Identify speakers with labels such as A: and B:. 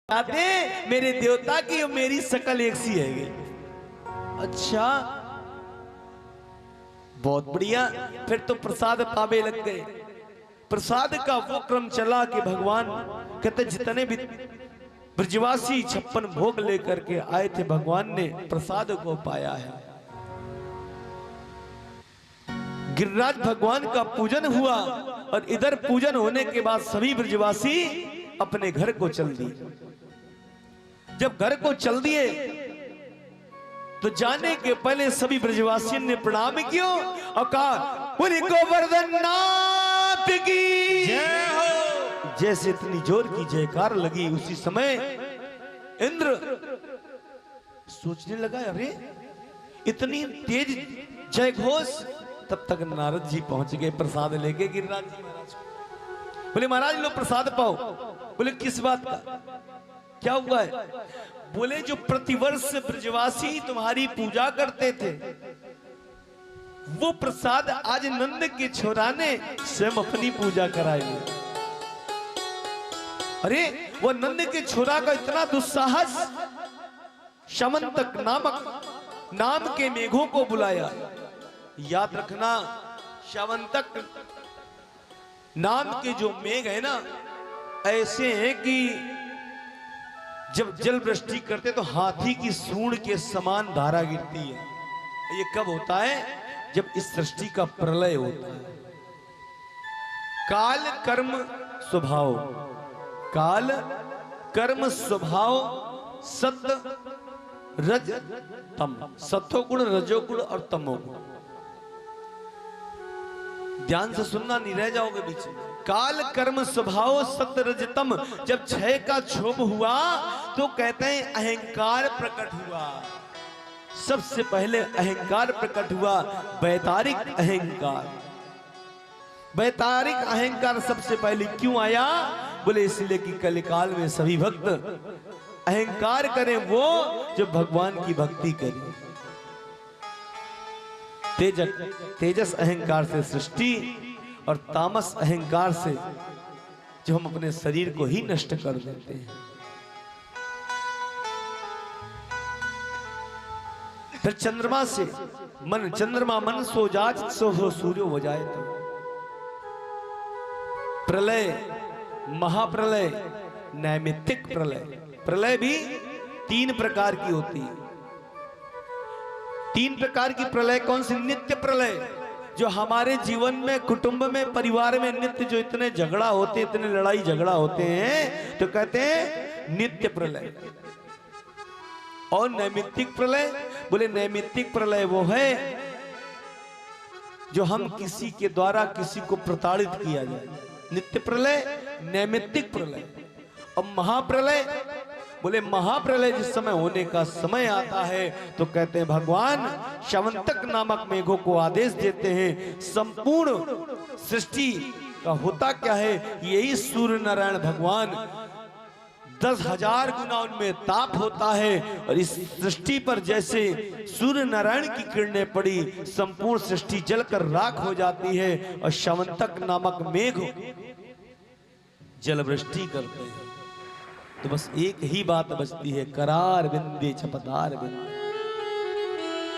A: आते मेरे देवता की और मेरी शकल एक सी है। अच्छा बहुत बढ़िया। फिर तो प्रसाद पावे लग गए। प्रसाद का वो क्रम चला कि भगवान कहते जितने भी ब्रजवासी 56 भोग लेकर के आए थे भगवान ने प्रसाद को पाया है। गिरिराज भगवान का पूजन हुआ और इधर पूजन होने के बाद सभी ब्रजवासी अपने घर को चल दिए। जब घर को चल दिए तो जाने के पहले सभी ब्रजवासियों ने प्रणाम किया और कहा बोले गोवर्धन नाथ की जय हो। जैसे इतनी जोर की जयकार लगी उसी समय इंद्र सोचने लगा अरे इतनी तेज जय घोष। तब तक नारद जी पहुंच गए प्रसाद लेके गिरिराज जी महाराज को। बोले महाराज लो प्रसाद पाओ। बोले किस बात का क्या हुआ है? बोले जो प्रतिवर्ष ब्रजवासी तुम्हारी पूजा करते थे वो प्रसाद आज नंद के छोरा ने स्वयं अपनी पूजा कराई। अरे वो नंद के छोरा का इतना दुस्साहस, शमंतक नामक नाम के मेघों को बुलाया। याद रखना शमंतक नाम के जो मेघ है ना ऐसे हैं कि जब जल वृष्टि करते तो हाथी की सूंड के समान धारा गिरती है। ये कब होता है? जब इस सृष्टि का प्रलय होता है। काल कर्म स्वभाव, काल कर्म स्वभाव सत्य रज तम, सत्वगुण रजोगुण और तमोगुण। ध्यान से सुनना नहीं रह जाओगे बीच में। काल कर्म स्वभाव सत्य रजतम, जब क्षय का क्षोभ हुआ तो कहते हैं अहंकार प्रकट हुआ। सबसे पहले अहंकार प्रकट हुआ, वैतारिक अहंकार। वैतारिक अहंकार सबसे पहले क्यों आया? बोले इसलिए कि कलिकाल में सभी भक्त अहंकार करें वो जो भगवान की भक्ति करें। तेजस अहंकार से सृष्टि और तामस अहंकार से जो हम अपने शरीर को ही नष्ट कर देते हैं। फिर चंद्रमा से मन, चंद्रमा मन सो जात सो हो सूर्य हो जाए। तो प्रलय, महाप्रलय, नैमित्तिक प्रलय। प्रलय भी 3 प्रकार की होती है। 3 प्रकार की प्रलय कौन सी? नित्य प्रलय, जो हमारे जीवन में, कुटुंब में, परिवार में नित्य जो इतने झगड़ा होते, इतने लड़ाई झगड़ा होते हैं तो कहते हैं नित्य प्रलय। और नैमित्तिक प्रलय, बोले नैमित्तिक प्रलय वो है जो हम किसी के द्वारा किसी को प्रताड़ित किया जाए। नित्य प्रलय, नैमित्तिक प्रलय। और महाप्रलय, बोले महाप्रलय जिस समय होने का समय आता है तो कहते हैं भगवान शमंतक नामक मेघों को आदेश देते हैं। संपूर्ण सृष्टि का होता क्या है? यही सूर्य नारायण भगवान 10,000 गुना उनमें ताप होता है और इस सृष्टि पर जैसे सूर्य नारायण की किरणें पड़ी संपूर्ण सृष्टि जलकर राख हो जाती है और शमंतक नामक मेघ जल वृष्टि करते हैं। तो बस एक ही बात बचती है, करार बिंदे छपदार बिंदे।